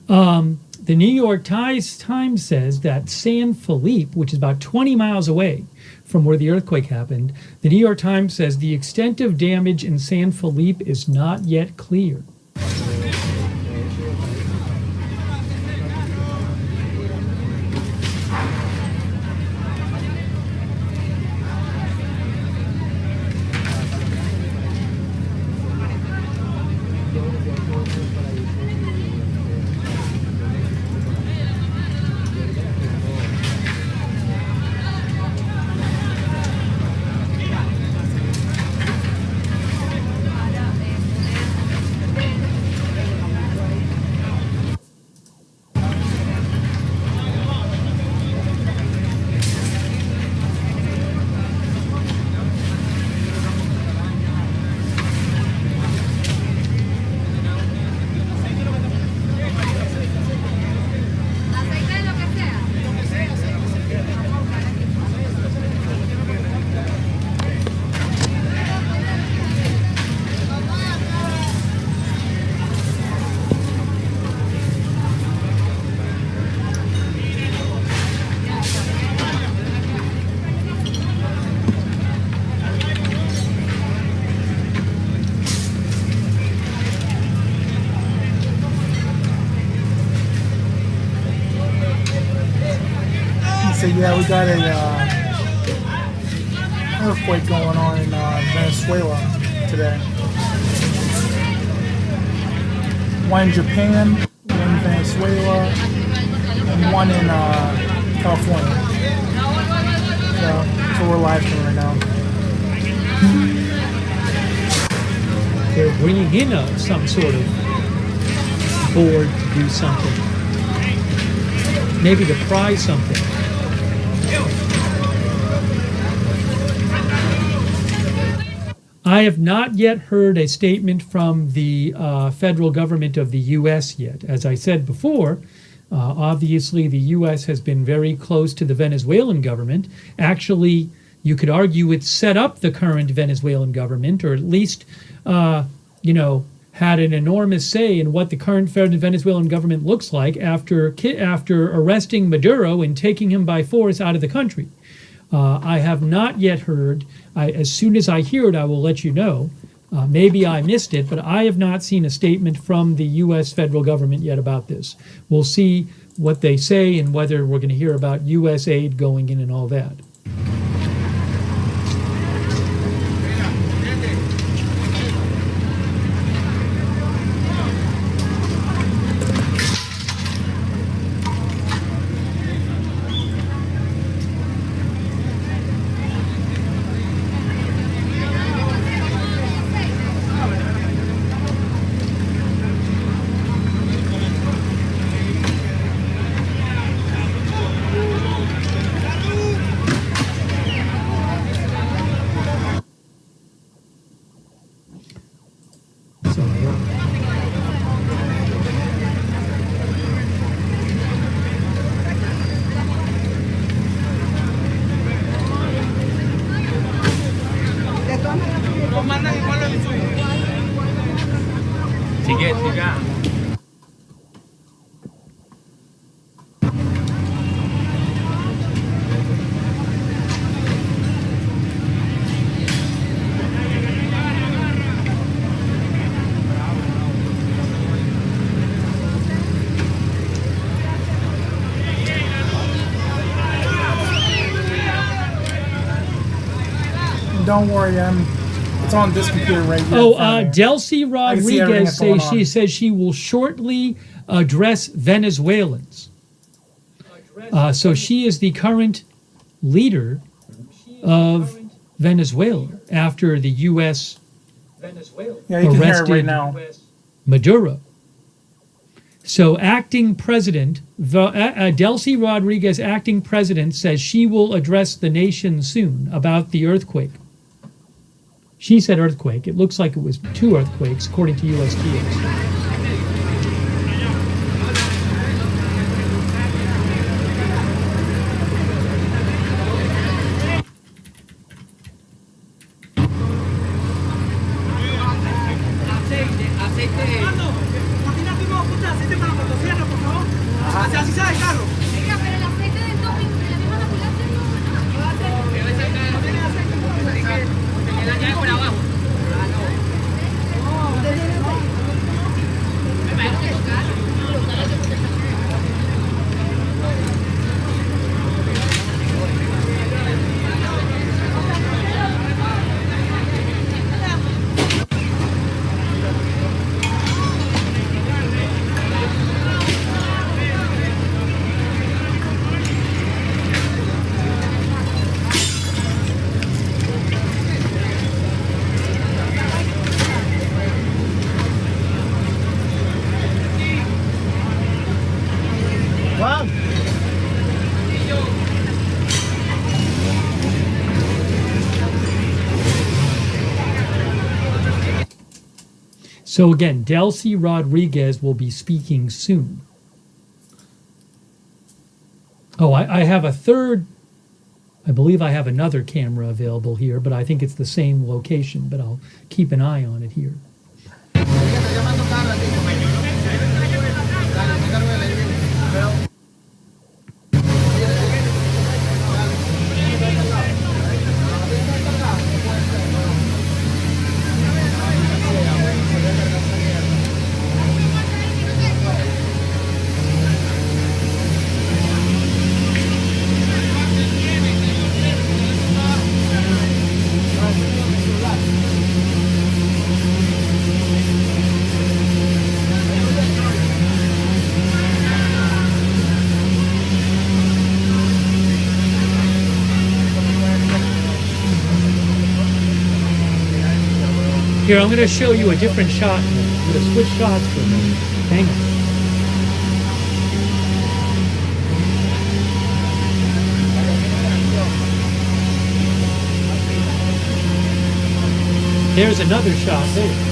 The New York Times says that San Felipe, which is about 20 miles away from where the earthquake happened, the New York Times says the extent of damage in San Felipe is not yet clear. So yeah, we got a earthquake going on in Venezuela today. One in Japan, one in Venezuela, and one in California. So we're live streaming right now. They're bringing in some sort of board to do something. Maybe to pry something. I have not yet heard a statement from the federal government of the U.S. yet. As I said before, obviously the U.S. has been very close to the Venezuelan government. Actually, you could argue it set up the current Venezuelan government, or at least, had an enormous say in what the current Venezuelan government looks like after arresting Maduro and taking him by force out of the country. I have not yet heard. As soon as I hear it, I will let you know. Maybe I missed it, but I have not seen a statement from the U.S. federal government yet about this. We'll see what they say and whether we're going to hear about U.S. aid going in and all that. Don't worry, it's on this computer right here. Delcy Rodriguez says she will shortly address Venezuelans. So she is the current leader of Venezuela after the U.S. Yeah, you can hear it right now. Maduro. So acting president, Delcy Rodriguez, acting president, says she will address the nation soon about the earthquake. She said earthquake. It looks like it was 2 earthquakes, according to USGS. So again, Delcy Rodriguez will be speaking soon. Oh, I have a third. I believe I have another camera available here, but I think it's the same location, but I'll keep an eye on it here. Here, I'm going to show you a different shot. I'm going to switch shots for a minute. Hang on. There's another shot there.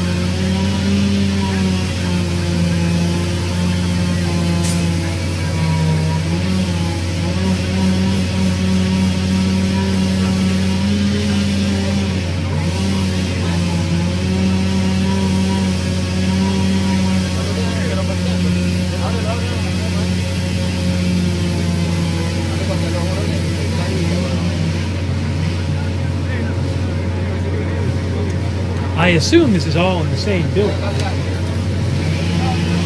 I assume this is all in the same building.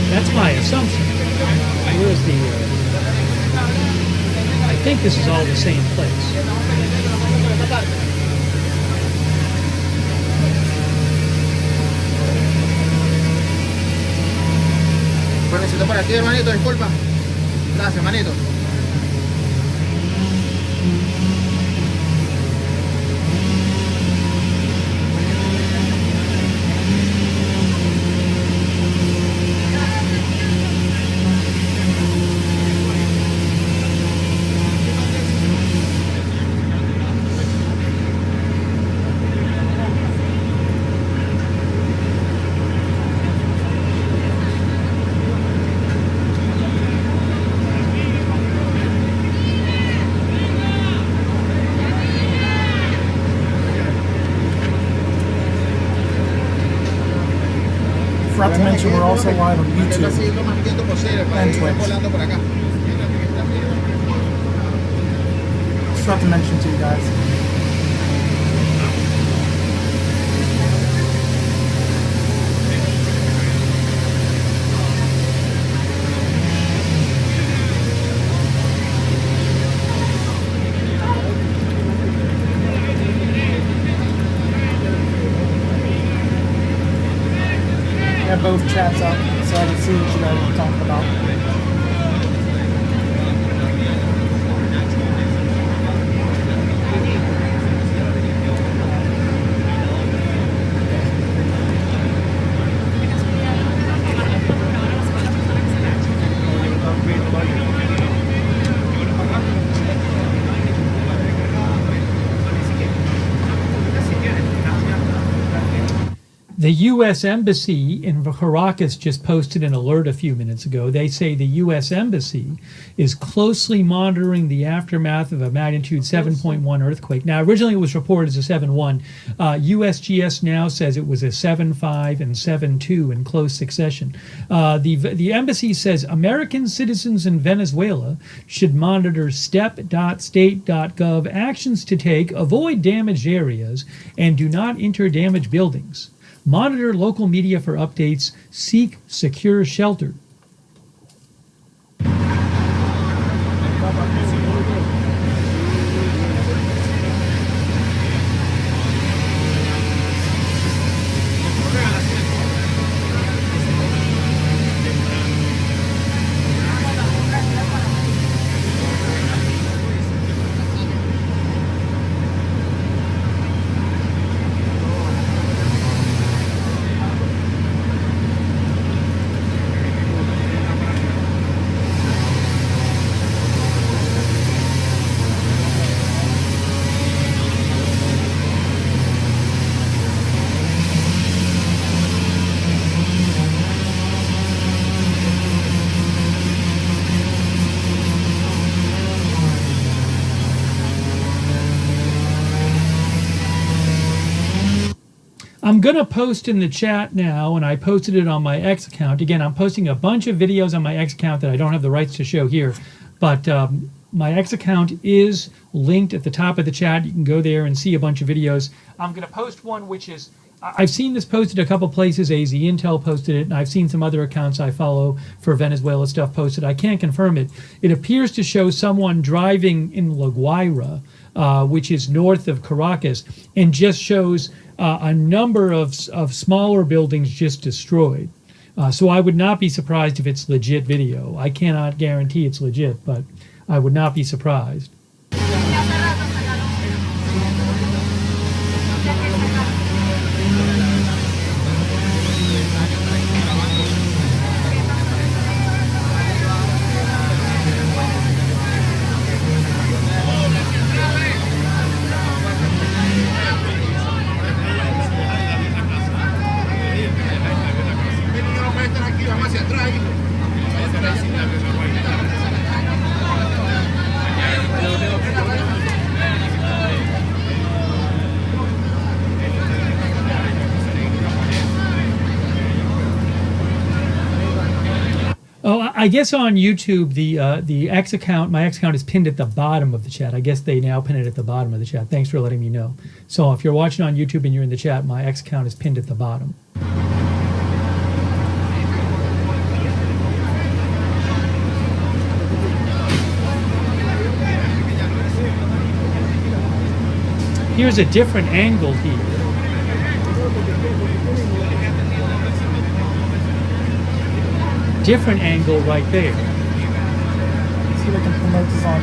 That's my assumption. Where's the... I think this is all the same place. Necesito por aquí, hermanito, disculpa. Gracias, hermanito. Forgot to mention we're also live on YouTube and Twitch. Forgot to mention to you guys. Have both chats up so I can see what you guys are talking about. The U.S. Embassy in Caracas just posted an alert a few minutes ago. They say the U.S. Embassy is closely monitoring the aftermath of a magnitude 7.1 earthquake. Now, originally it was reported as a 7.1. USGS now says it was a 7.5 and 7.2 in close succession. The embassy says American citizens in Venezuela should monitor step.state.gov actions to take, avoid damaged areas, and do not enter damaged buildings. Monitor local media for updates. Seek secure shelter. I'm going to post in the chat now, and I posted it on my X account. Again, I'm posting a bunch of videos on my X account that I don't have the rights to show here, but my X account is linked at the top of the chat. You can go there and see a bunch of videos. I'm going to post one which is, I've seen this posted a couple places. AZ Intel posted it, and I've seen some other accounts I follow for Venezuela stuff posted. I can't confirm it. It appears to show someone driving in La Guaira, which is north of Caracas, and just shows a number of smaller buildings just destroyed. So I would not be surprised if it's legit video. I cannot guarantee it's legit, but I would not be surprised. Oh, I guess on YouTube, the X account, my X account is pinned at the bottom of the chat. I guess they now pin it at the bottom of the chat. Thanks for letting me know. So if you're watching on YouTube and you're in the chat, my X account is pinned at the bottom. Here's a different angle here. Different angle right there. See if I can promote this on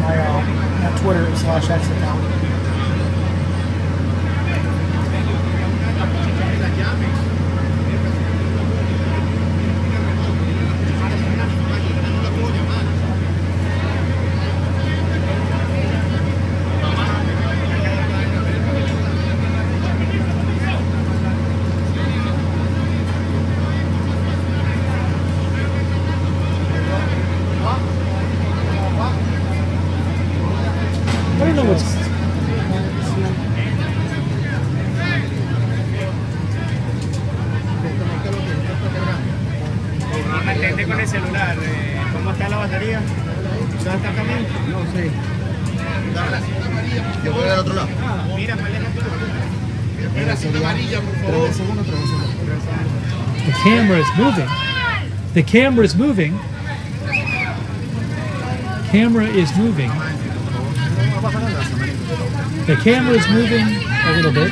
my Twitter/X account. I don't know what's... Mantente con el celular. ¿Cómo está la batería? ¿Dónde está el camión? No sé. Yo voy al otro lado. Mira, maneja tú. Mira, cinta amarilla, por favor. The camera is moving. The camera is moving. Camera is moving. The camera is moving a little bit.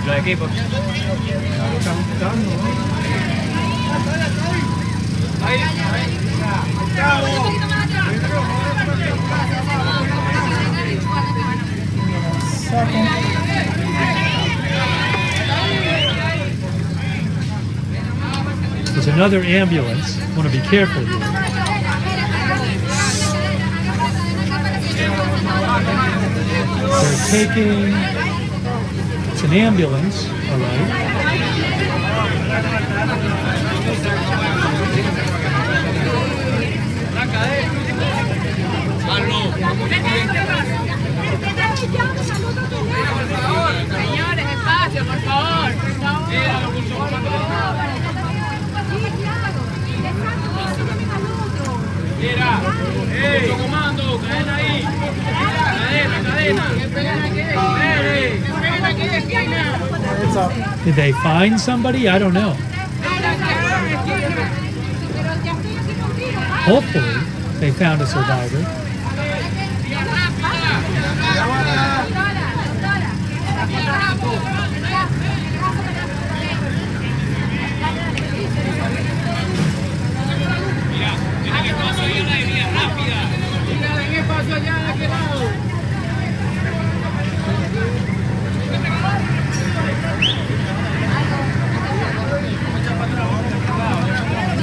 Los equipos. There's another ambulance. I want to be careful here. They're taking... It's an ambulance, all right. Señores, espacio, por favor. Mira, comando, cadena ahí. Cadena. It's up. Did they find somebody? I don't know. Hopefully, they found a survivor.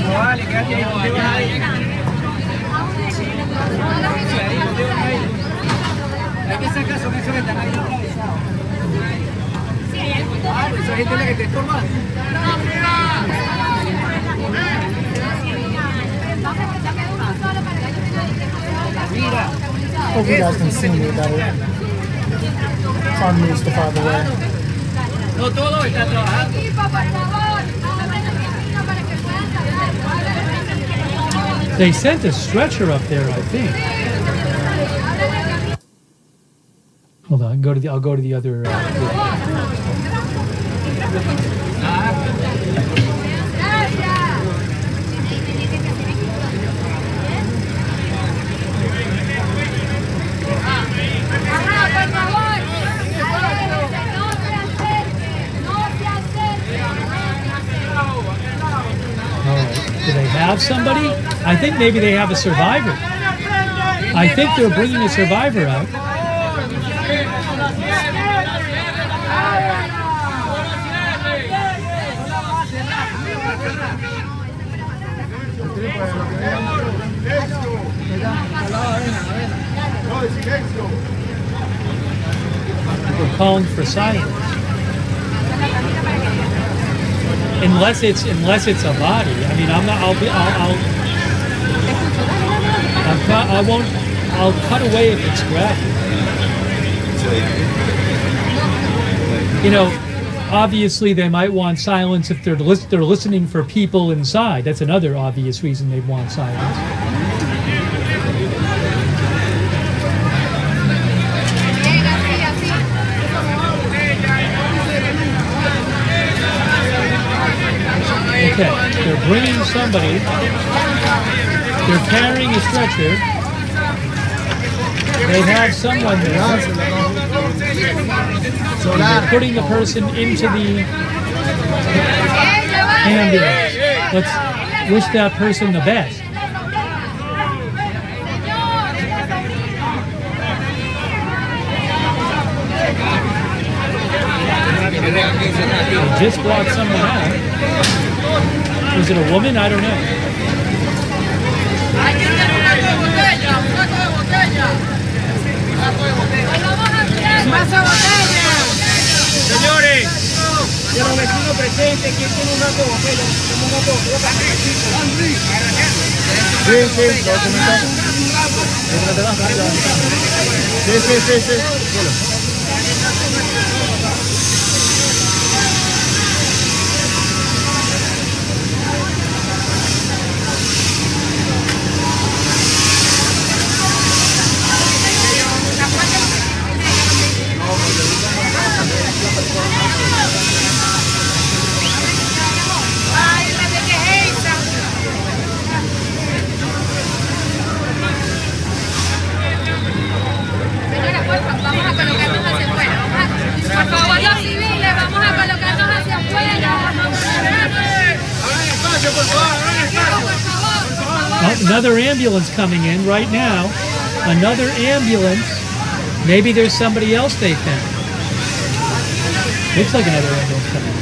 Vale, quédate ahí. gente es la que te estorba. Hope you guys can see me better. Trying to move stuff out of the way. No todo está trabajando. They sent a stretcher up there, I think. Hold on, I'll go to the other. Do they have somebody? I think maybe they have a survivor. I think they're bringing a survivor out. We're calling for silence. Unless it's a body. I mean, I'm not. I'll cut away if it's graphic. You know, obviously they might want silence if they're listening for people inside. That's another obvious reason they'd want silence. Okay, they're bringing somebody. They're carrying a stretcher. They have someone there. And they're putting the person into the ambulance. Let's wish that person the best. They just brought someone out. Was it a woman? I don't know. Señores, de los vecinos presentes, ¿quién tiene un gato de botella? Tengo un gato de botella. Sí. Another ambulance coming in right now. Another ambulance. Maybe there's somebody else they found. Looks like another ambulance coming in.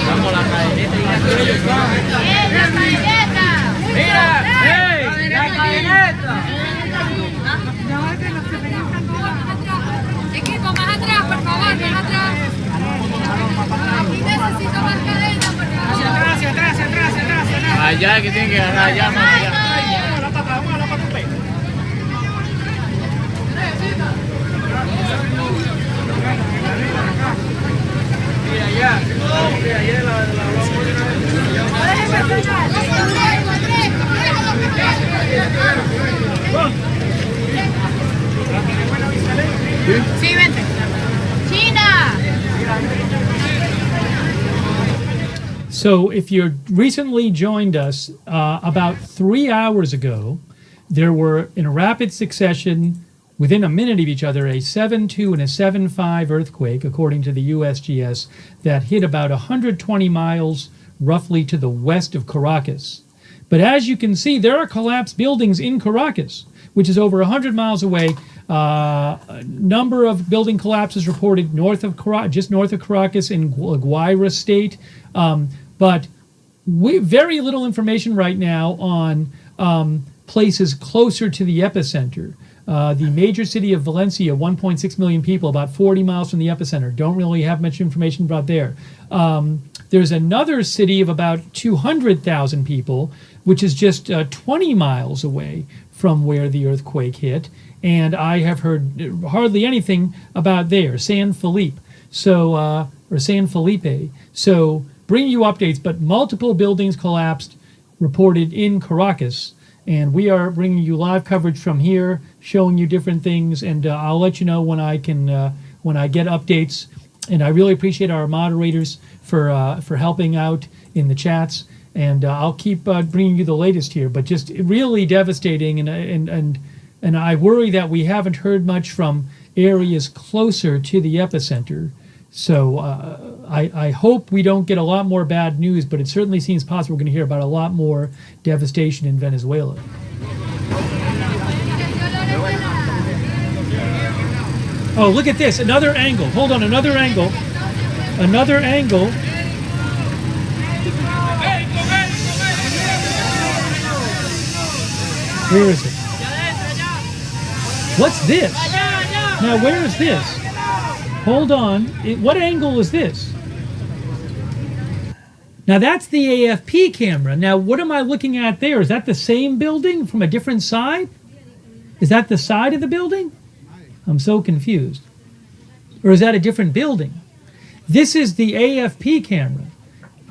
Vamos la cadeneta y la cadeneta. Mira, hey, la cadeneta. Equipo, más atrás, por favor, más atrás. Aquí necesito más cadena, por favor. Hacia atrás. Allá que tienen que agarrar, allá más allá. Mira allá, Sí, vente. China. So if you recently joined us, about 3 hours ago, there were in a rapid succession, within a minute of each other, a 7.2 and a 7.5 earthquake, according to the USGS, that hit about 120 miles roughly to the west of Caracas. But as you can see, there are collapsed buildings in Caracas, which is over 100 miles away. A number of building collapses reported just north of Caracas in Guayra State. But very little information right now on places closer to the epicenter. The major city of Valencia, 1.6 million people, about 40 miles from the epicenter. Don't really have much information about there. There's another city of about 200,000 people, which is just 20 miles away from where the earthquake hit. And I have heard hardly anything about there, San Felipe. So, or San Felipe. So, bring you updates, but multiple buildings collapsed, reported in Caracas. And we are bringing you live coverage from here, showing you different things, and I'll let you know when I can, when I get updates. And I really appreciate our moderators for helping out in the chats. And I'll keep bringing you the latest here. But just really devastating, and I worry that we haven't heard much from areas closer to the epicenter. So I hope we don't get a lot more bad news, but it certainly seems possible we're going to hear about a lot more devastation in Venezuela. Oh, look at this, another angle. Hold on, another angle. Another angle. Where is it? What's this? Now, where is this? Hold on. What angle is this? Now, that's the AFP camera. Now, what am I looking at there? Is that the same building from a different side? Is that the side of the building? I'm so confused. Or is that a different building? This is the AFP camera.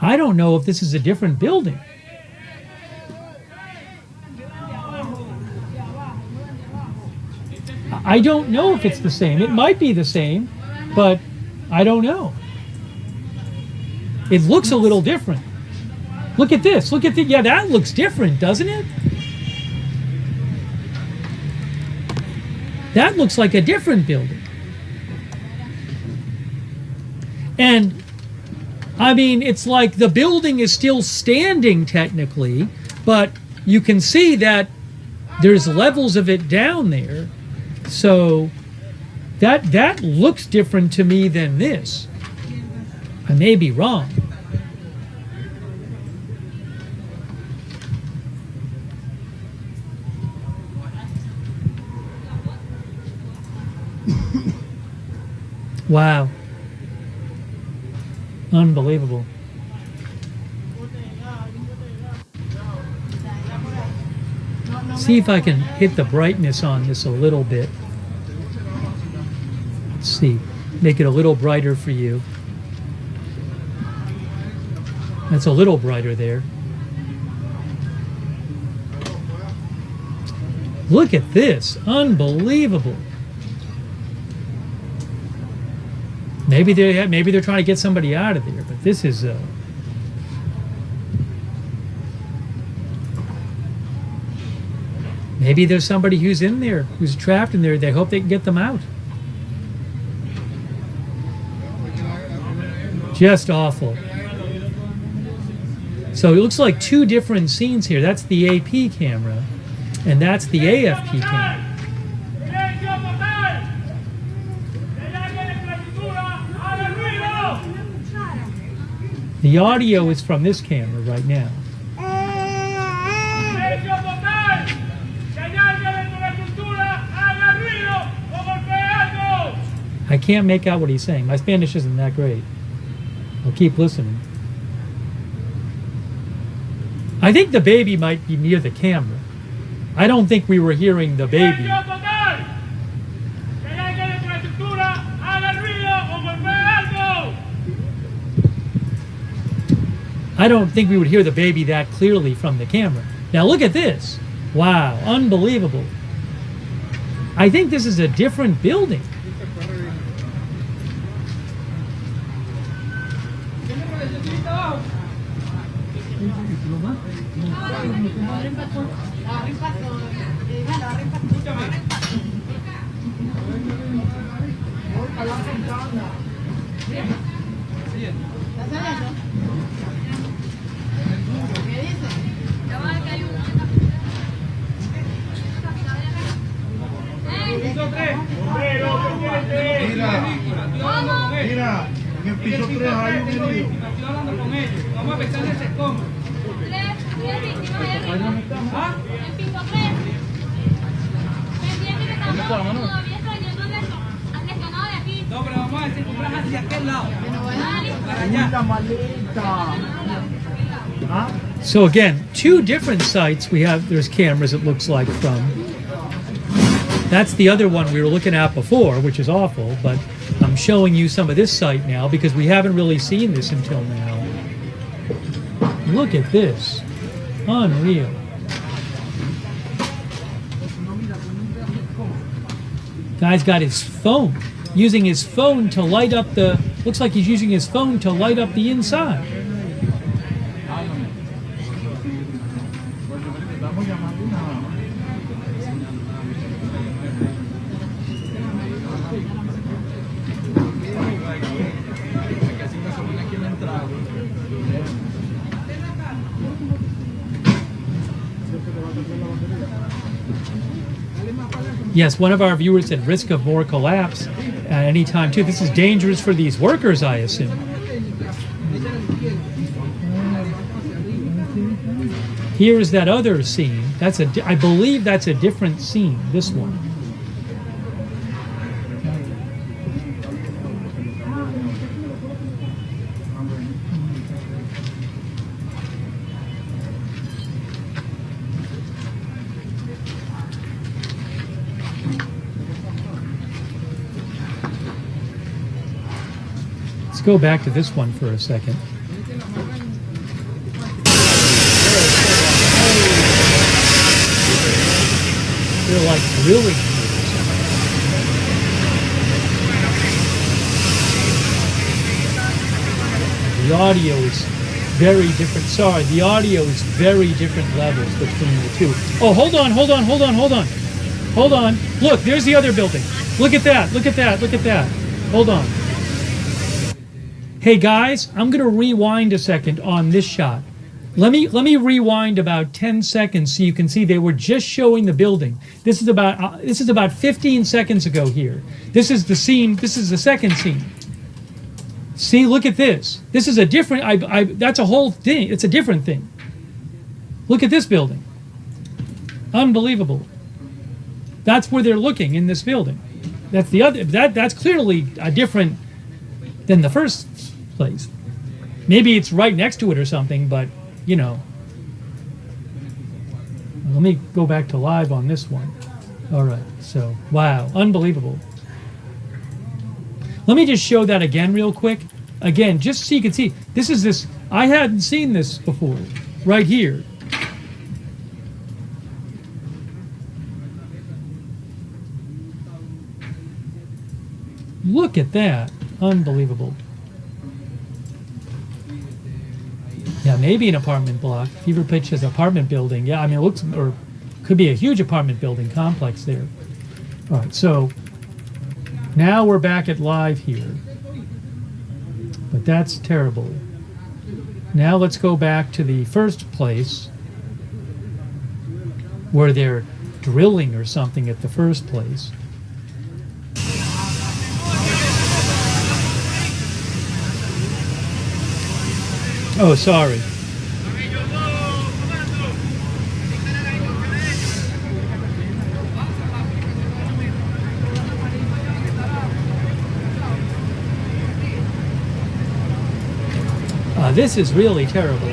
I don't know if this is a different building. I don't know if it's the same. It might be the same, but I don't know. It looks a little different. Look at this. Look at the, yeah, that looks different, doesn't it? That looks like a different building. And, I mean, it's like the building is still standing technically, but you can see that there's levels of it down there. So that looks different to me than this. I may be wrong. Wow. Unbelievable. See if I can hit the brightness on this a little bit. Let's see. Make it a little brighter for you. That's a little brighter there. Look at this. Unbelievable. Maybe they're trying to get somebody out of there, but this is maybe there's somebody who's in there, who's trapped in there. They hope they can get them out. Just awful. So it looks like two different scenes here. That's the AP camera, and that's the AFP camera. The audio is from this camera right now. I can't make out what he's saying. My Spanish isn't that great. I'll keep listening. I think the baby might be near the camera. I don't think we were hearing the baby. I don't think we would hear the baby that clearly from the camera. Now look at this. Wow, unbelievable. I think this is a different building. Mira, en el piso 3 hay un herido. Tres víctimas ahí arriba. En piso 3. Pendiente que estamos todavía extrayéndole al lesionado de aquí. No, pero vamos a decir, compras hacia aquel lado. Una maleta. ¿Ah? So again, two different sites we have. There's cameras, it looks like, from. That's the other one we were looking at before, which is awful, but I'm showing you some of this site now because we haven't really seen this until now. Look at this. Unreal. Guy's got his phone, using his phone to light up the, looks like he's using his phone to light up the inside. Yes, one of our viewers said risk of more collapse at any time too. This is dangerous for these workers, I assume. Here is that other scene. That's I believe that's a different scene, this one. Let's go back to this one for a second. They're like drilling. The audio is very different. Sorry, the audio is very different levels between the two. Oh, hold on. Hold on. Look, there's the other building. Look at that. Hold on. Hey guys, I'm going to rewind a second on this shot. Let me rewind about 10 seconds so you can see they were just showing the building. This is about 15 seconds ago here. This is the scene. This is the second scene. See, look at this. This is a different. That's a whole thing. It's a different thing. Look at this building. Unbelievable. That's where they're looking in this building. That's the other. That's clearly a different than the first place. Maybe it's right next to it or something, but you know. Let me go back to live on this one. All right, so wow, unbelievable. Let me just show that again real quick. Again, just so you can see. This. I hadn't seen this before. Right here. Look at that. Unbelievable. Yeah, maybe an apartment block. Fever Pitch has apartment building. Yeah, I mean, it looks, or could be a huge apartment building complex there. All right, so now we're back at live here. But that's terrible. Now let's go back to the first place where they're drilling or something at the first place. Oh, sorry. This is really terrible.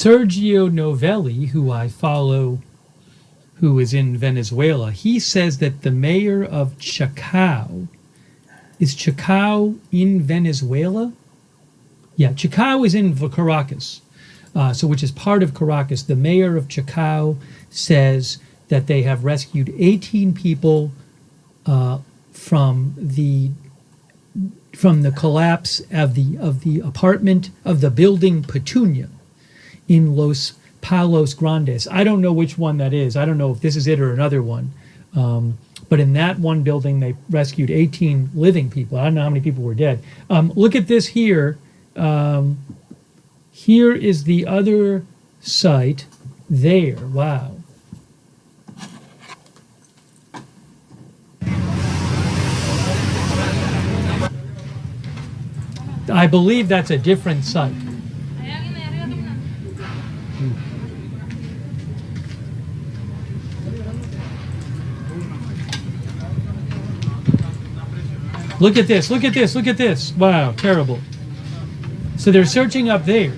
Sergio Novelli, who I follow, who is in Venezuela, he says that the mayor of Chacao, is Chacao in Venezuela? Yeah, Chacao is in Caracas, so which is part of Caracas. The mayor of Chacao says that they have rescued 18 people from the collapse of the apartment of the building Petunia in Los Palos Grandes. I don't know which one that is. I don't know if this is it or another one. But in that one building, they rescued 18 living people. I don't know how many people were dead. Look at this here. Here is the other site there. Wow. I believe that's a different site. Look at this, look at this, look at this. Wow, terrible. So they're searching up there.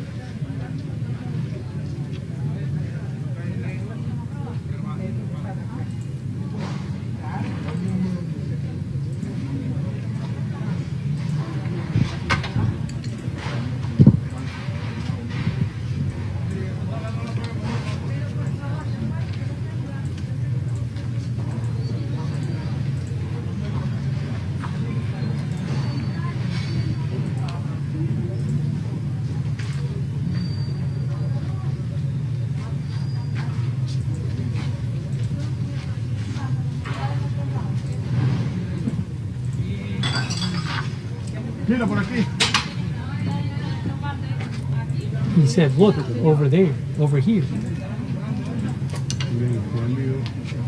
Mira por aquí. He said, look, over there, over here.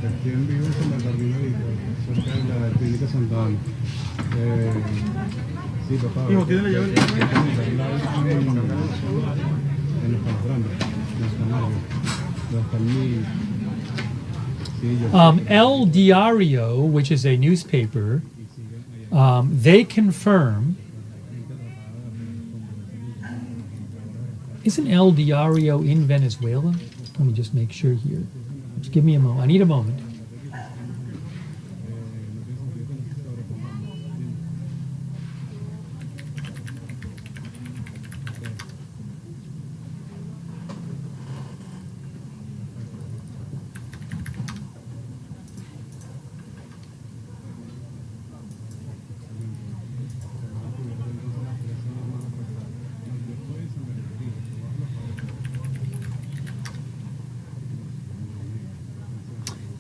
Aquí en vivo en la Cardinalita, cerca de la Clínica Santa Ana. Sí, papá. Hijo, ¿tiene la llave? En los Grandes, en los Canarios. Hasta el El Diario, which is a newspaper, they confirm. Isn't El Diario in Venezuela? Let me just make sure here. Just give me a moment. I need a moment.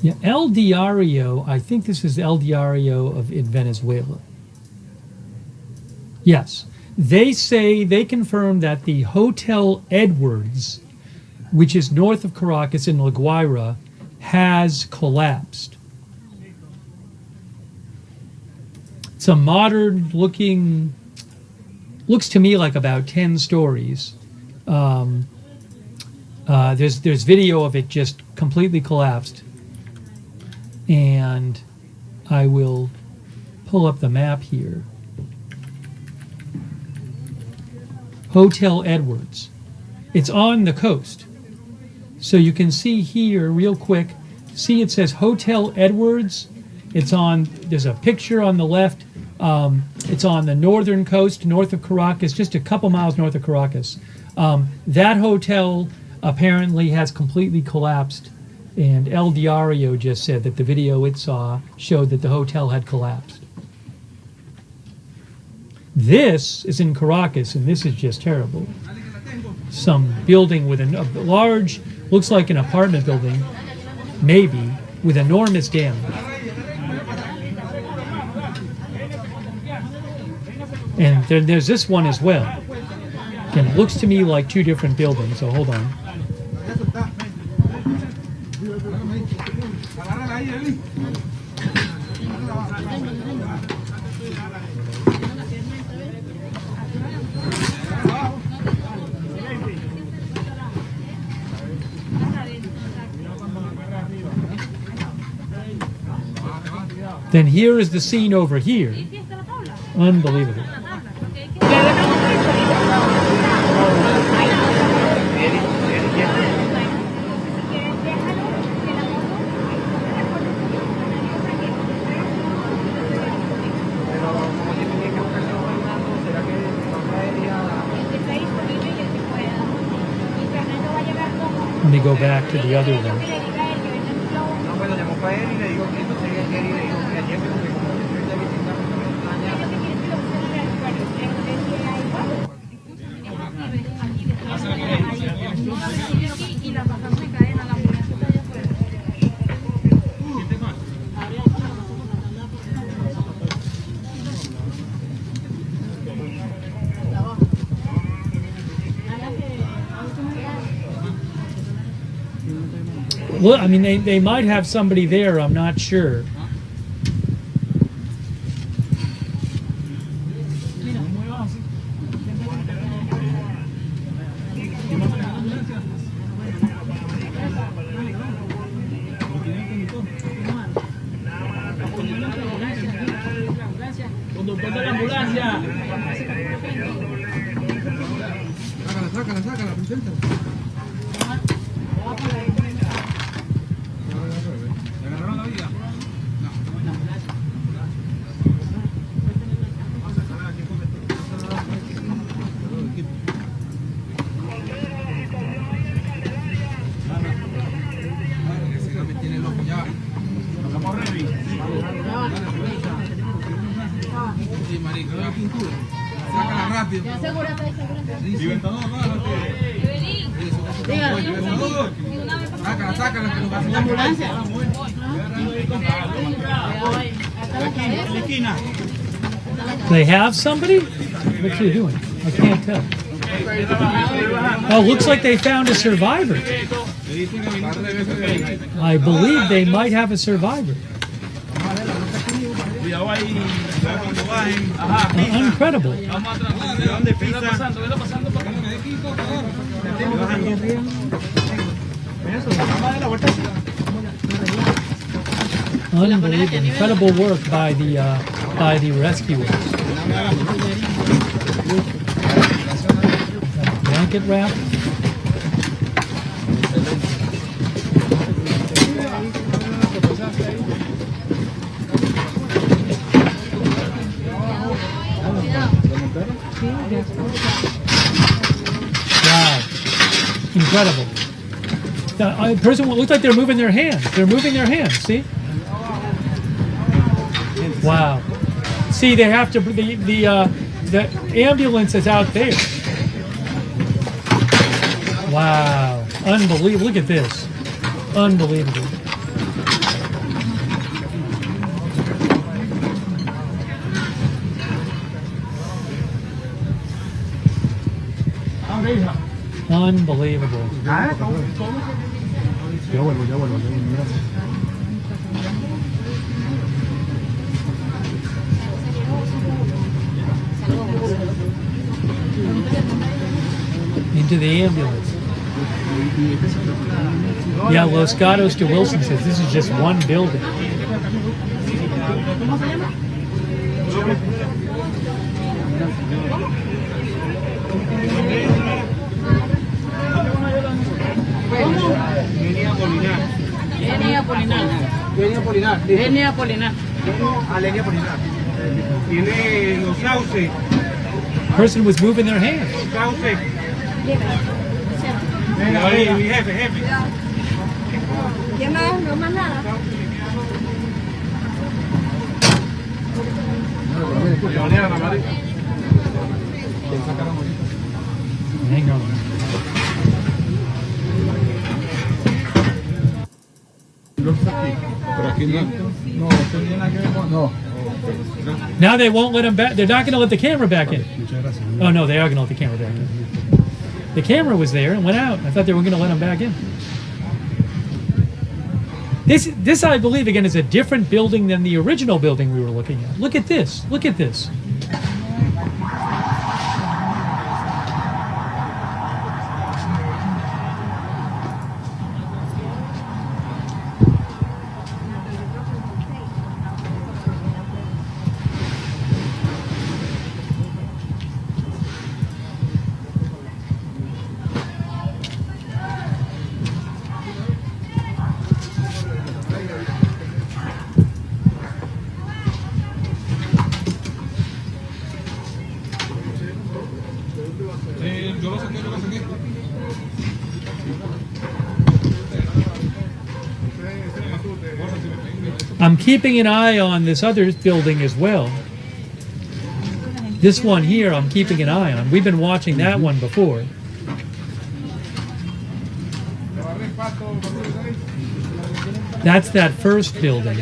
Yeah, El Diario, I think this is El Diario in Venezuela. Yes, they say, they confirm that the Hotel Edwards, which is north of Caracas in La Guaira, has collapsed. It's a modern looking, looks to me like about 10 stories. There's video of it just completely collapsed. And I will pull up the map here. Hotel Edwards. It's on the coast. So you can see here real quick. See, it says Hotel Edwards. It's on, there's a picture on the left. It's on the northern coast, north of Caracas, just a couple miles north of Caracas. That hotel apparently has completely collapsed. And El Diario just said that the video it saw showed that the hotel had collapsed. This is in Caracas, and this is just terrible. Some building with a large, looks like an apartment building, maybe, with enormous damage. And there's this one as well. Again, it looks to me like two different buildings, so hold on. Then here is the scene over here. Unbelievable. go back to the other one. No, bueno, llamó para él y le dijo que esto sería querido y que ayer me como estoy de visitando y la pasamos en cadena, la ambulancia está allá afuera. Well, I mean, they might have somebody there. I'm not sure. Conductor de la ambulancia. Sácala, Vicente. ¿Le agarraron la vida? No. Tiene loco ya. Vamos ready. Sí, marico, la pintura. Sácala rápido. Asegúrate. Libertador, Libertador. Sácala, que nos va a hacer la ambulancia. la esquina. They have somebody? What's he doing? I can't tell. Oh, looks like they found a survivor. I believe they might have a survivor. Cuidado ahí, cuando bajen. Ajá, pisa. Incredible. Vamos atrás. ¿De dónde pisa? Pasando por acá. Unbelievable. Incredible work by the rescuers. Blanket wrap. Wow. Incredible. The person looks like they're moving their hands. They're moving their hands, see? Wow. See, they have to, the ambulance is out there. Wow. Unbelievable. Look at this. Unbelievable. Unbelievable. Ya vuelvo. Gracias. Into the ambulance. Yeah, Los Gatos to Wilson says this is just one building. Lenia Polinar. Tiene los sauces. Person was moving their hands. Sauces. Ahí, mi jefe. ¿Qué más? No más nada. Hang on. Pero aquí no tiene nada que ver con... No. Now they won't let them back. They're not going to let the camera back in. Muchas gracias. Oh no, they are going to let the camera back in. The camera was there and went out. I thought they were going to let them back in. This I believe again is a different building than the original building we were looking at. Look at this. Look at this. I'm keeping an eye on this other building as well. This one here, I'm keeping an eye on. We've been watching that one before. That's that first building.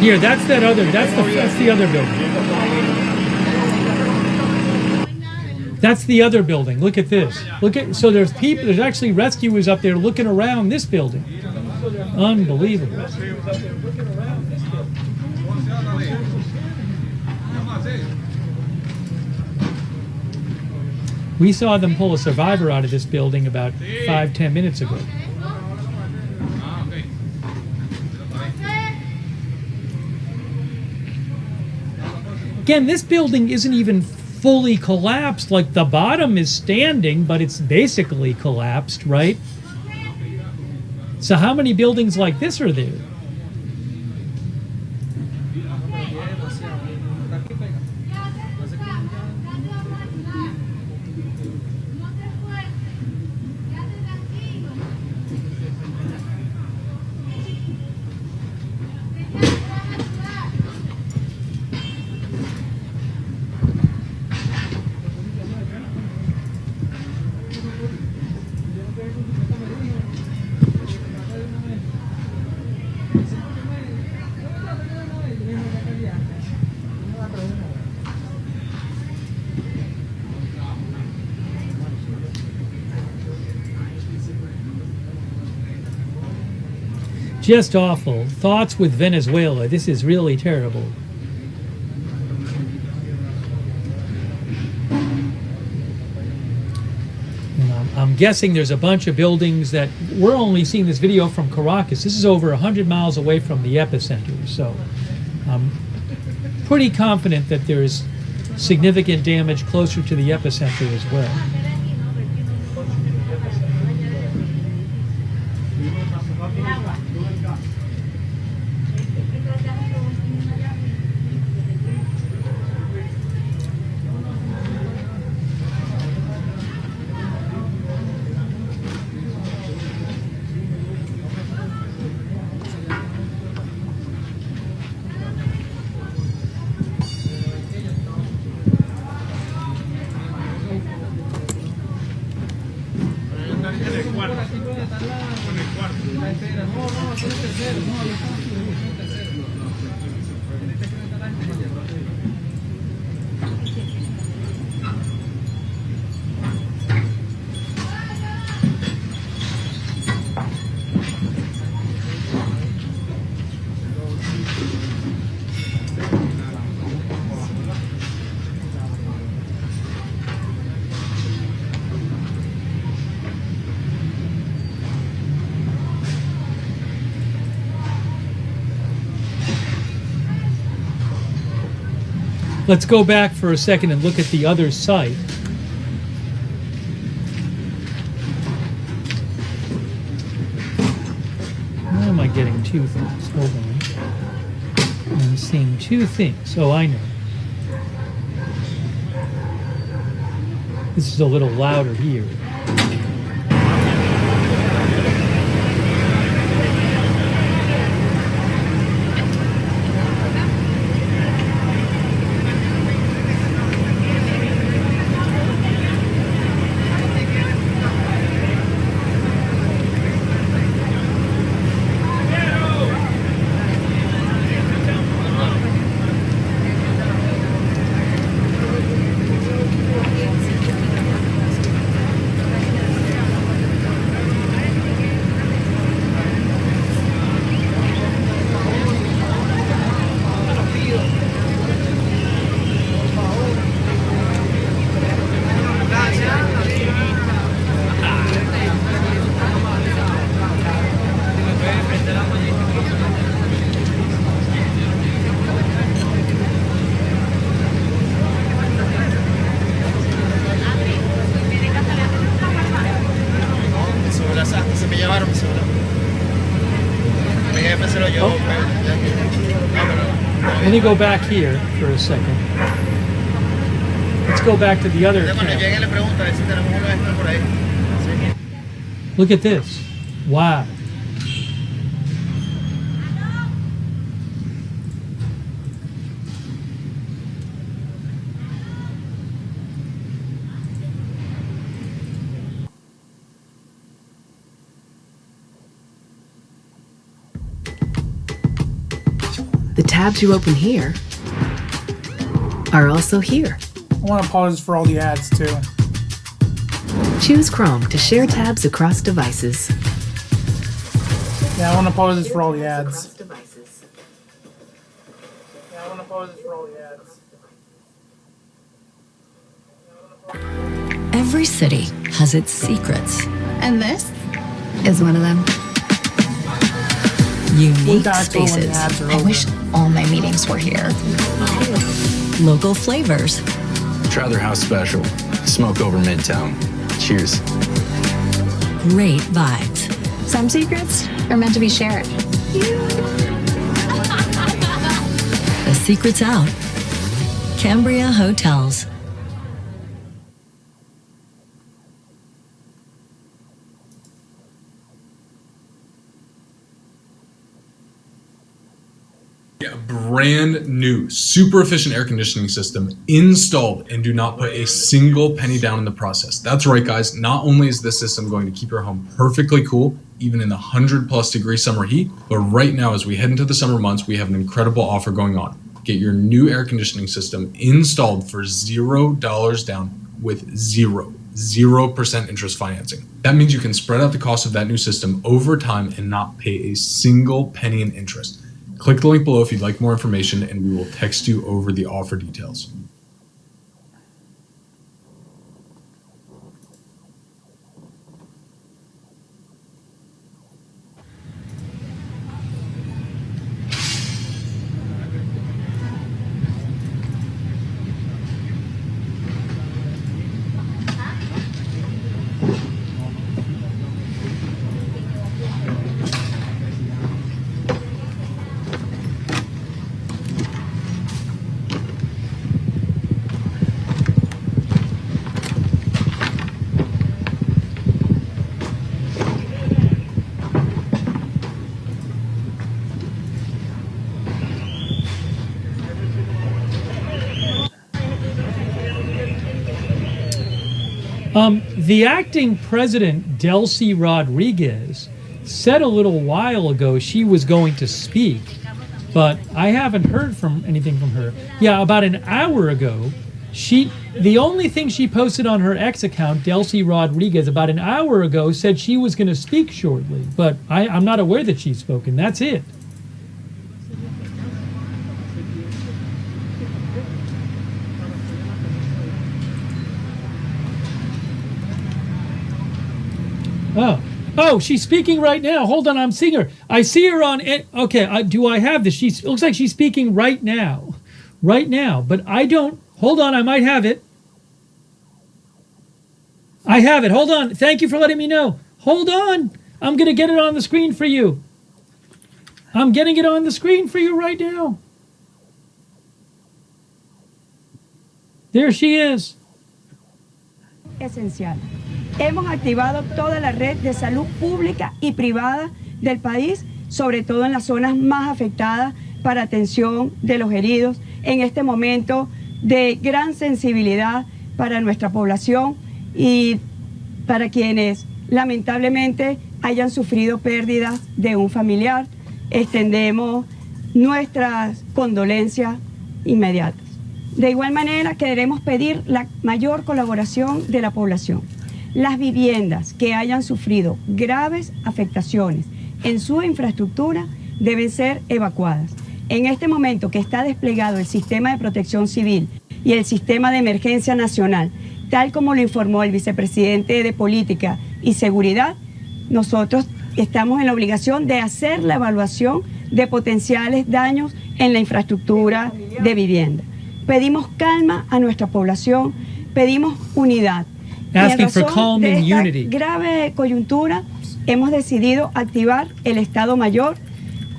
Here, that's the other building. That's the other building. Look at this. So there's people, there's actually rescuers up there looking around this building. Unbelievable. We saw them pull a survivor out of this building about 5-10 minutes ago. Again, this building isn't even fully collapsed. Like, the bottom is standing, but it's basically collapsed, right? So how many buildings like this are there? Just awful. Thoughts with Venezuela. This is really terrible. And I'm guessing there's a bunch of buildings that we're only seeing this video from Caracas. This is over 100 miles away from the epicenter. So I'm pretty confident that there's significant damage closer to the epicenter as well. Let's go back for a second and look at the other site. Why am I getting two things? Hold on. I'm seeing two things. Oh, I know. This is a little louder here. Let me go back here for a second. Let's go back to the other camera. Look at this. Wow. The tabs you open here are also here. I want to apologize for all the ads too. Choose Chrome to share tabs across devices. Yeah, I want to apologize for all the ads. Yeah, I want to apologize for all the ads. Every city has its secrets. And this is one of them. Unique That's all when the spaces. ads are I over. wish all my meetings were here. Local flavors. Try their house special. Smoke over Midtown. Cheers. Great vibes. Some secrets are meant to be shared. The secret's out. Cambria Hotels. A brand new, super efficient air conditioning system installed, and do not put a single penny down in the process. That's right, guys. Not only is this system going to keep your home perfectly cool, even in the 100+ degree summer heat, but right now, as we head into the summer months, we have an incredible offer going on. Get your new air conditioning system installed for $0 down with 0% interest financing. That means you can spread out the cost of that new system over time and not pay a single penny in interest. Click the link below if you'd like more information, and we will text you over the offer details. The acting president, Delcy Rodriguez, said a little while ago she was going to speak, but I haven't heard anything from her. Yeah, about an hour ago, the only thing she posted on her X account, Delcy Rodriguez, about an hour ago, said she was going to speak shortly, but I'm not aware that she's spoken. That's it. Oh, she's speaking right now. Hold on, I'm seeing her. I see her on it. Okay, do I have this? It looks like she's speaking right now. Right now, but I don't. Hold on, I might have it. I have it. Hold on. Thank you for letting me know. Hold on. I'm going to get it on the screen for you. I'm getting it on the screen for you right now. There she is. Esencial. Hemos activado toda la red de salud pública y privada del país, sobre todo en las zonas más afectadas, para atención de los heridos en este momento de gran sensibilidad para nuestra población y para quienes lamentablemente hayan sufrido pérdidas de un familiar. Extendemos nuestras condolencias inmediatas. De igual manera, queremos pedir la mayor colaboración de la población. Las viviendas que hayan sufrido graves afectaciones en su infraestructura deben ser evacuadas. En este momento que está desplegado el sistema de protección civil y el sistema de emergencia nacional, tal como lo informó el vicepresidente de Política y Seguridad, nosotros estamos en la obligación de hacer la evaluación de potenciales daños en la infraestructura de vivienda. Pedimos calma a nuestra población, pedimos unidad. Asking for calm and unity. Grave coyuntura, hemos decidido activar el Estado Mayor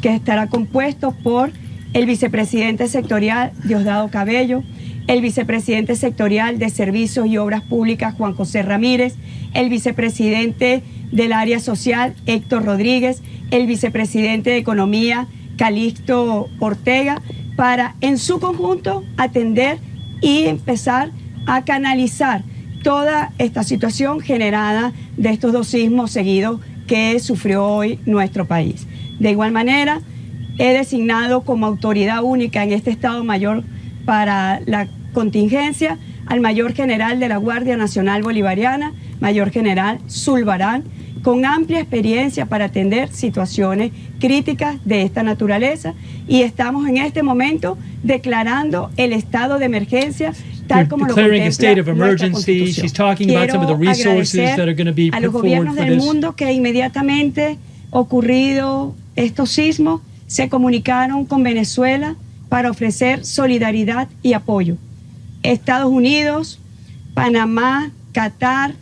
que estará compuesto por el vicepresidente sectorial Diosdado Cabello, el vicepresidente sectorial de Servicios y Obras Públicas Juan José Ramírez, el vicepresidente del área social Héctor Rodríguez, el vicepresidente de Economía Calixto Ortega, para en su conjunto atender y empezar a canalizar toda esta situación generada de estos 2 sismos seguidos que sufrió hoy nuestro país. De igual manera, he designado como autoridad única en este Estado Mayor para la contingencia al Mayor General de la Guardia Nacional Bolivariana, Mayor General Zulbarán, con amplia experiencia para atender situaciones críticas de esta naturaleza, y estamos en este momento declarando el estado de emergencia tal como lo contempla nuestra Constitución. Quiero agradecer a los gobiernos del mundo que inmediatamente ocurrido estos sismos se comunicaron con Venezuela para ofrecer solidaridad y apoyo. Estados Unidos, Panamá, Qatar,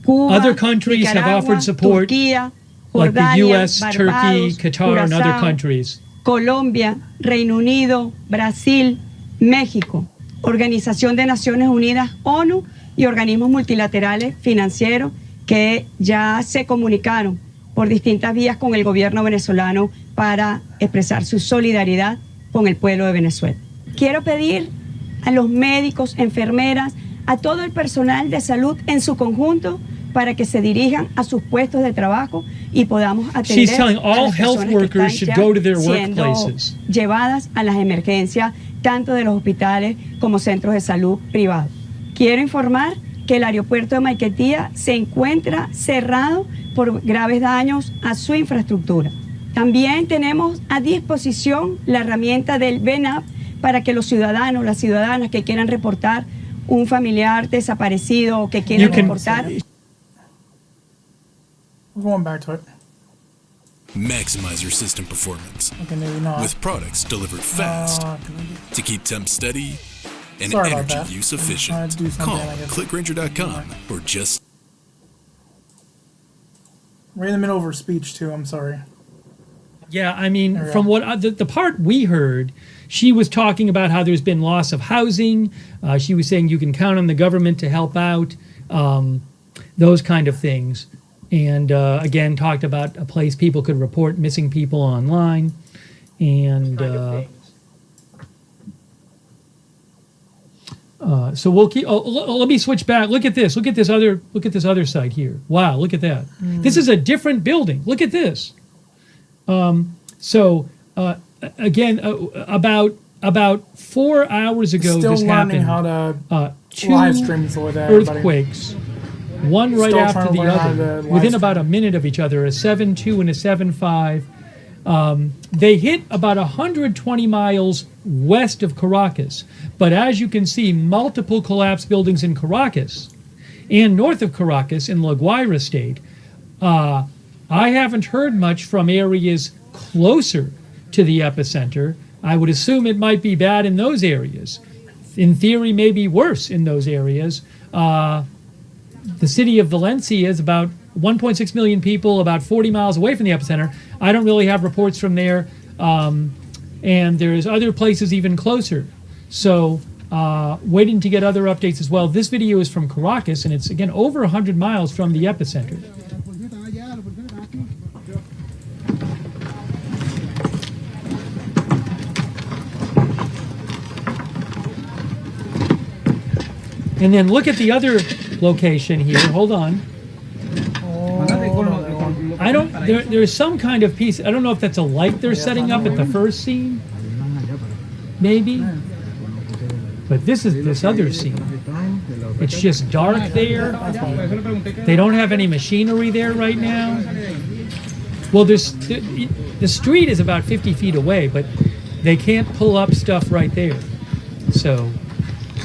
Cuba, other countries Nicaragua, have offered support, Turquía, like the Jordania, US, Turkey, Barbados, Qatar, and other Curazao, countries. Colombia, Reino Unido, Brasil, México, Organización de Naciones Unidas, ONU y organismos multilaterales financieros que ya se comunicaron por distintas vías con el gobierno venezolano para expresar su solidaridad con el pueblo de Venezuela. Quiero pedir a los médicos, enfermeras, a todo el personal de salud en su conjunto para que se dirijan a sus puestos de trabajo y podamos atender She's telling a all las health personas que workers están should ya go to their siendo workplaces. llevadas a las emergencias tanto de los hospitales como centros de salud privados. Quiero informar que el aeropuerto de Maiquetía se encuentra cerrado por graves daños a su infraestructura. También tenemos a disposición la herramienta del VENAP para que los ciudadanos, las ciudadanas que quieran reportar un familiar desaparecido o que quieran reportar. We're going back to it. Maximize your system performance Okay, maybe not. with products delivered fast to keep temps steady and Sorry about energy that. use I'm trying efficient. to do something, Call I guess. clickgranger.com or just We're in the middle of her speech too. I'm sorry. Yeah, I mean, There we from go. what the part we heard, she was talking about how there's been loss of housing. She was saying you can count on the government to help out, those kind of things. And again, talked about a place people could report missing people online. And so we'll keep. Let me switch back. Look at this. Look at this other site here. Wow, look at that. This is a different building. Look at this. Again, about 4 hours ago, Still this learning happened. how to Two live stream with that, everybody. earthquakes, one right Still after trying to the learn how other, to within live about a minute of each other, a 7.2 and a 7.5. They hit about 120 miles west of Caracas. But as you can see, multiple collapsed buildings in Caracas and north of Caracas in La Guaira state. I haven't heard much from areas closer to the epicenter. I would assume it might be bad in those areas. In theory, maybe worse in those areas. The city of Valencia is about 1.6 million people, about 40 miles away from the epicenter. I don't really have reports from there. And there's other places even closer. So waiting to get other updates as well. This video is from Caracas, and it's, again, over 100 miles from the epicenter. And then look at the other location here. Hold on. There's some kind of piece. I don't know if that's a light they're setting up at the first scene. Maybe. But this is this other scene. It's just dark there. They don't have any machinery there right now. Well, the street is about 50 feet away, but they can't pull up stuff right there. So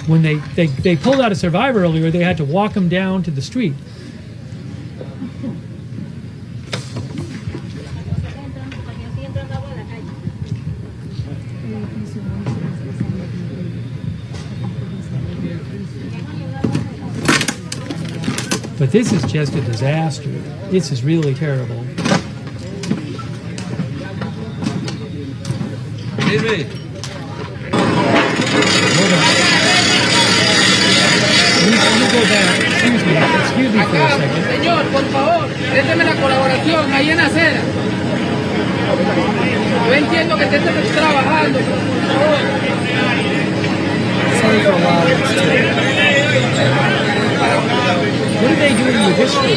when they pulled out a survivor earlier, they had to walk him down to the street. But this is just a disaster. This is really terrible. Let me go back. Excuse me for a second. Señor, por favor, déjeme la colaboración ahí en acera. Yo entiendo que usted está trabajando, por favor. What are they doing with this one?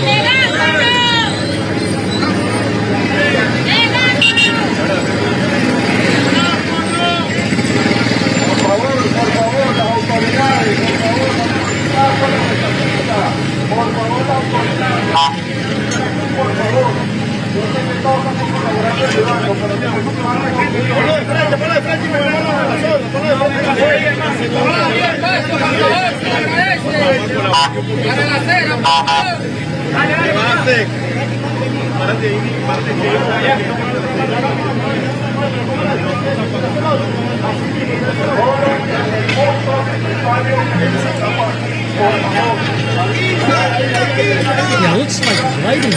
Yeah, it looks like lighting.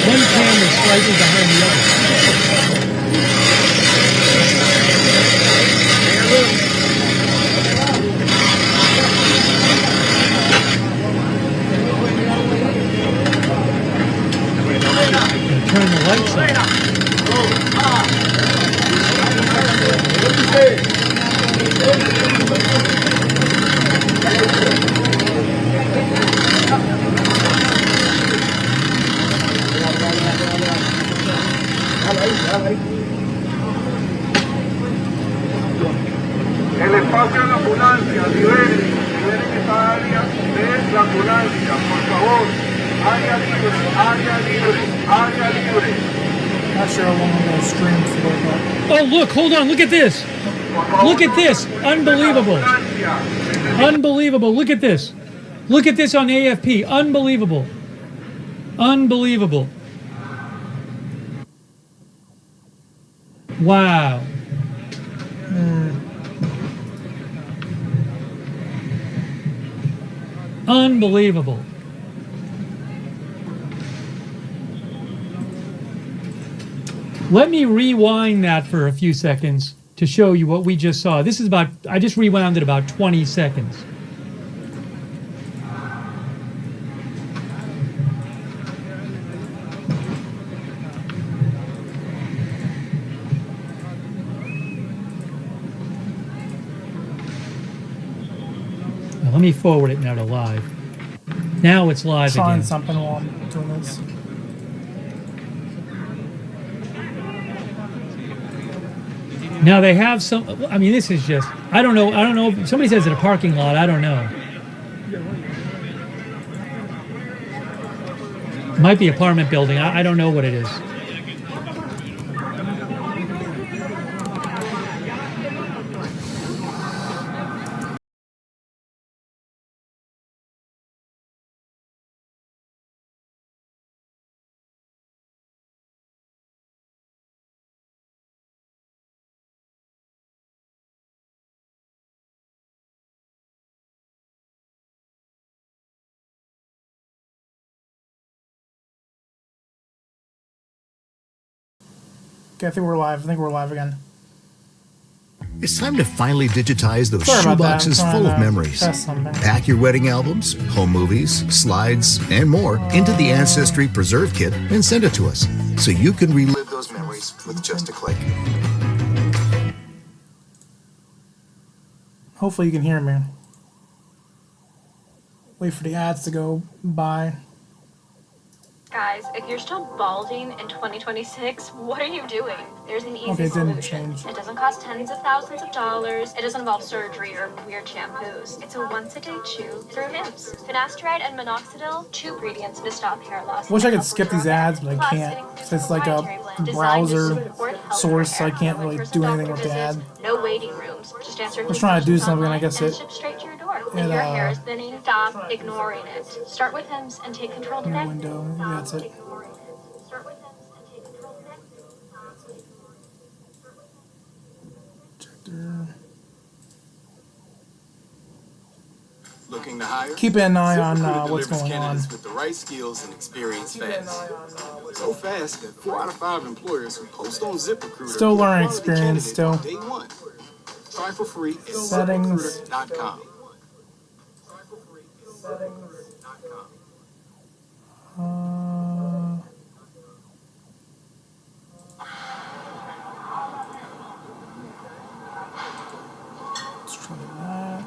One camera slightly behind the other. Turn the lights on. El espacio de la ambulancia, liberen esta área de la ambulancia, por favor. Área libre, área libre, área libre. Not sure how long I'm going to stream for, but... Oh, look, hold on, look at this. Look at this. Unbelievable. Unbelievable. Look at this. Look at this on AFP. Unbelievable. Unbelievable. Wow. Unbelievable. Let me rewind that for a few seconds to show you what we just saw. This is about, I just rewound it about 20 seconds. Now, let me forward it now to live. Now it's live Trying again. something while I'm doing this. Now they have some, I mean, this is just, I don't know, somebody says it's a parking lot, I don't know. Might be apartment building, I don't know what it is. Okay, I think we're live. Again. It's time to finally digitize those Sorry about that. shoeboxes I'm full of trying to memories. test something. Pack your wedding albums, home movies, slides, and more into the Ancestry Preserve Kit and send it to us so you can relive those memories with just a click. Hopefully you can hear me. Wait for the ads to go by. Guys, if you're still balding in 2026, what are you doing? There's an easy Okay, it didn't solution. change. It doesn't cost tens of thousands of dollars. It doesn't involve surgery or weird shampoos. It's a once-a-day chew through hims. Finasteride and minoxidil, 2 ingredients to stop hair loss. I wish I could skip these ads, but I can't. So it's like a browser source, so I can't really do anything with the ad. No waiting rooms. Just answer. I was trying to do something, I guess it. Ship straight to your door. If your hair is thinning, stop ignoring it. Start with hims and take control today. Window. Yeah, that's it. Looking to hire? keeping an eye on what's delivers going on. candidates with the right skills and experience fast. So fast that 4 out of 5 employers who post on ZipRecruiter Still get a learning quality experience, candidate still. on day one. Try for free at Settings. ZipRecruiter.com. Let's try that.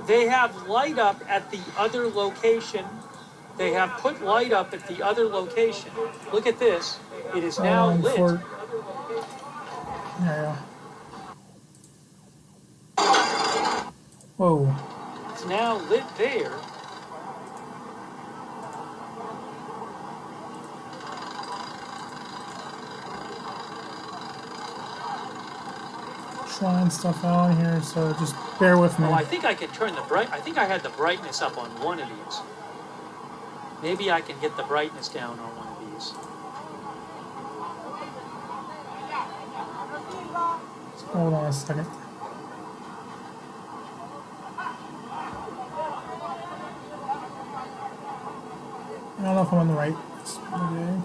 They have light up at the other location. They have put light up at the other location. Look at this. It is now lit. Yeah. Whoa. It's now lit there. Trying stuff out on here, so just bear with me. Oh, I think I can turn the I think I had the brightness up on one of these. Maybe I can get the brightness down on one of these. Hold on a second. I don't know if I'm on the right. Okay.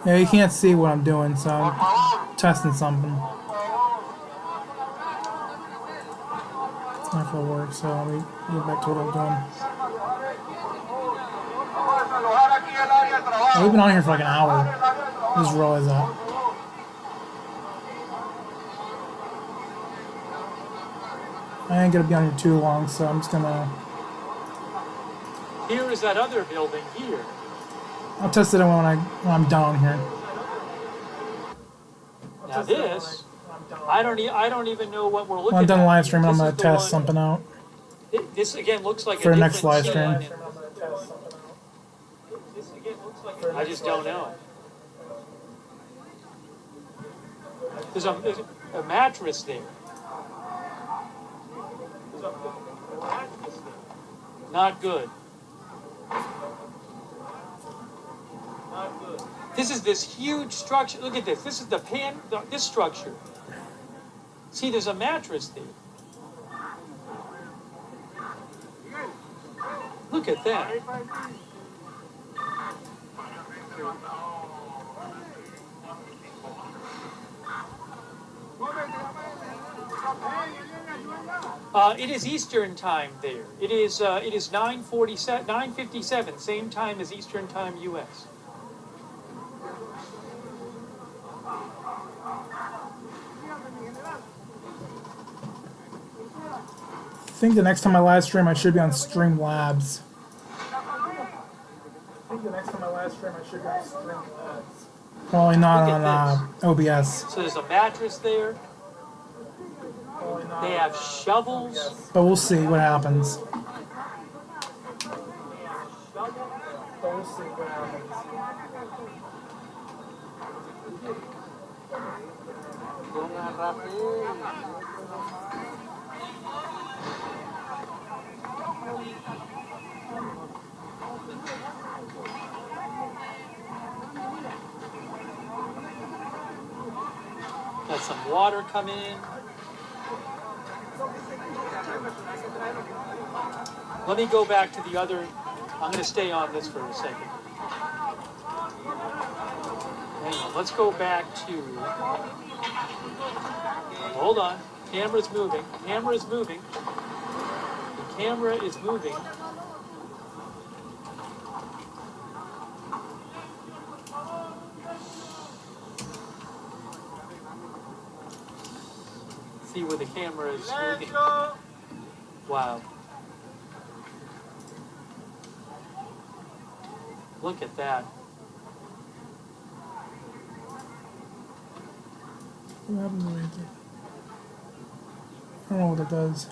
Yeah, you can't see what I'm doing, so I'm testing something. It's not gonna work, so let me get back to what I'm doing. Oh, we've been on here for like an hour. I just realized that. I ain't gonna be on here too long, so I'm just gonna... Here is that other building here. I'll test it when I'm done on here. Now this, I don't even know what we're looking at. When I'm done live streaming, I'm gonna test something out. This again looks like for a the next live different stream. scene. I just don't know. There's a mattress there. Not good. This is this huge structure. Look at this. This is this structure. See, there's a mattress there. Look at that. It is Eastern time there. It is 9:57, same time as Eastern time U.S. I think the next time I live stream, I should be on Streamlabs. Probably not on OBS. So there's a mattress there. They have shovels. But we'll see what happens. Got some water coming in. Let me go back to the other. I'm going to stay on this for a second. Hang on. Let's go back to. Hold on. Camera's moving. Camera's moving. The camera is moving. See where the camera is moving. Wow. Look at that. What happens right there? I don't know what it does.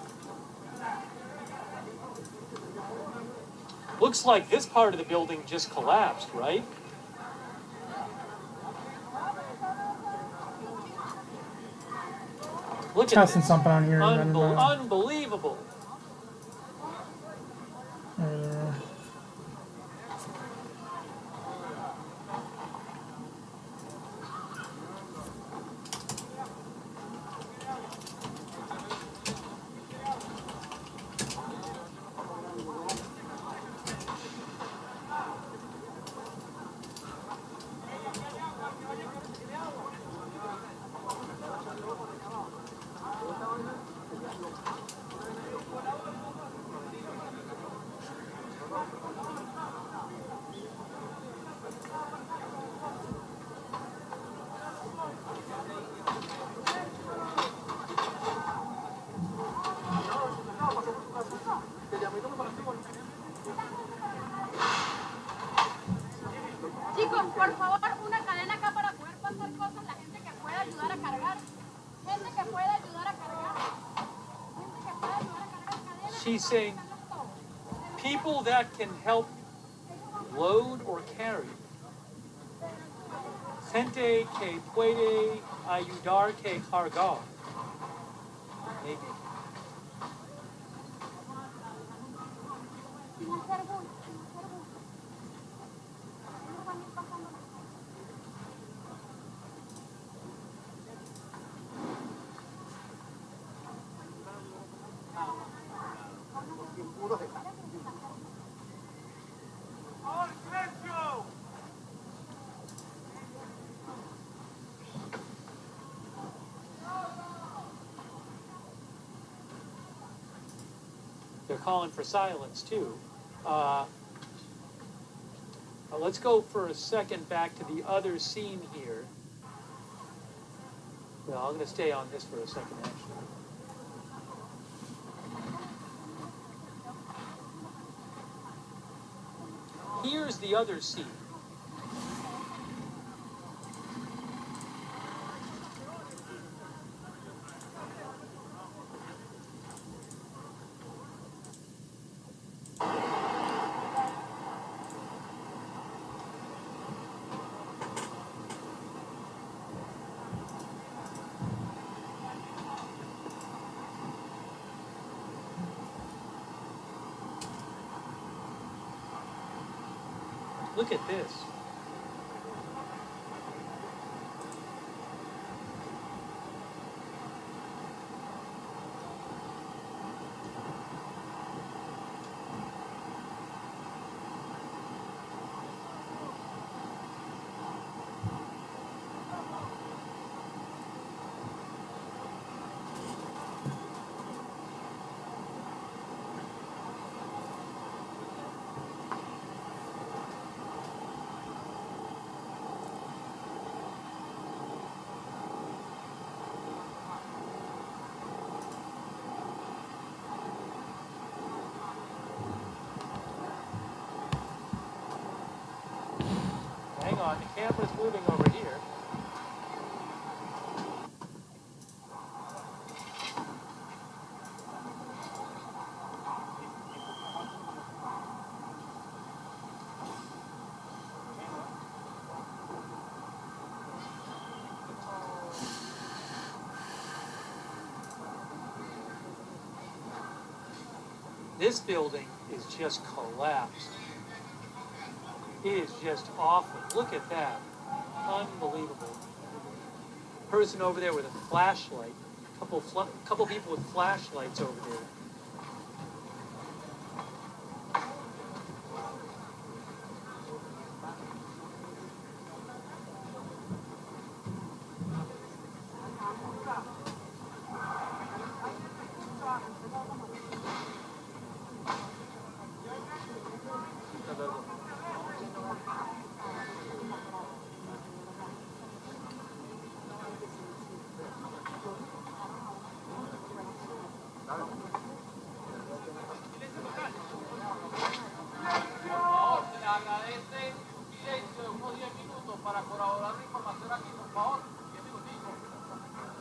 Looks like this part of the building just collapsed, right? Look at Testing this. something on here. I don't know. Unbelievable. Chicos, por favor, una cadena acá para poder pasar cosas. La gente que pueda ayudar a cargar. Gente que pueda ayudar a cargar. Gente que pueda ayudar a cargar cadenas. She's saying people that can help load or carry. Gente que puede ayudar que cargar. Maybe. They're calling for silence too. Let's go for a second back to the other scene here. Well, I'm going to stay on this for a second, actually. Here's the other scene. Look at this. Hang on, the camera's moving over here. This building is just collapsed. It is just awful. Look at that. Unbelievable. Person over there with a flashlight. Couple people with flashlights over there.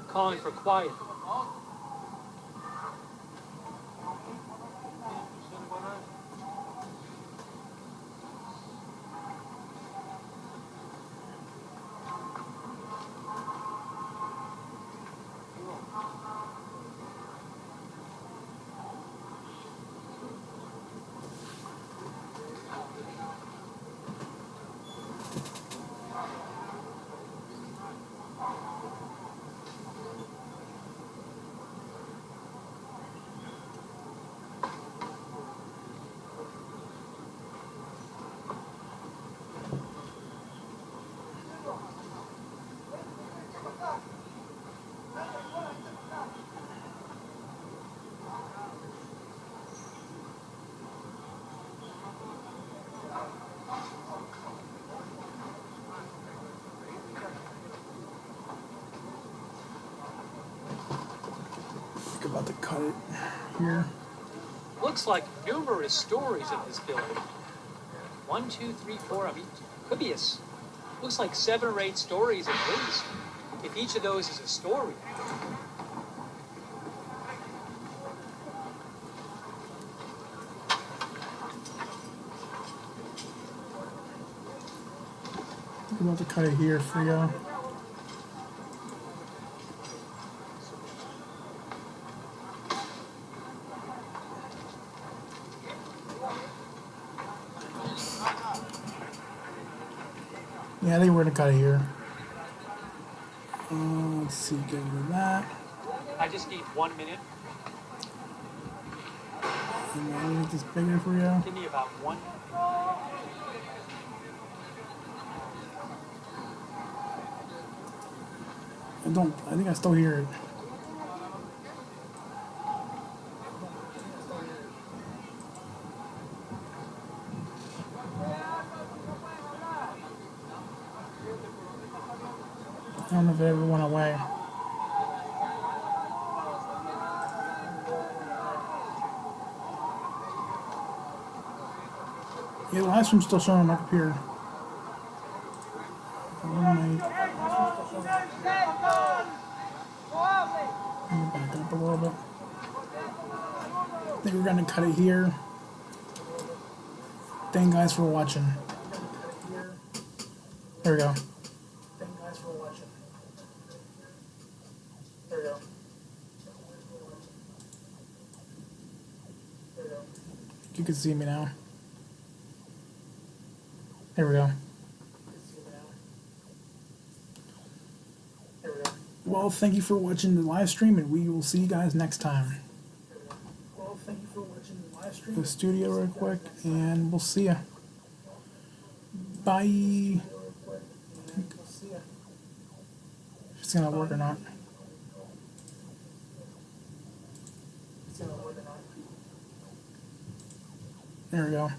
Calling for quiet. about to cut it here. Looks like numerous stories of this building. 1, 2, 3, 4. I mean, could be looks like 7 or 8 stories at least. If each of those is a story. I'm about to cut it here for y'all. Yeah, I think we're gonna cut it here. Let's see, get rid of that. I just need 1 minute. And then make this bigger for you. Give me about 1. I think I still hear it. I don't know if it ever went away. Yeah, the live stream's still showing on my computer. Let me back up a little bit. I think we're gonna cut it here. Thank you guys for watching. There we go. Thank you guys for watching. There we go. There we go. You can see me now. There we go. Well, thank you for watching the live stream, and we will see you guys next time. Well, thank you for watching the live stream. The studio real quick, and we'll see ya. Bye. If it's gonna work or not. There we go.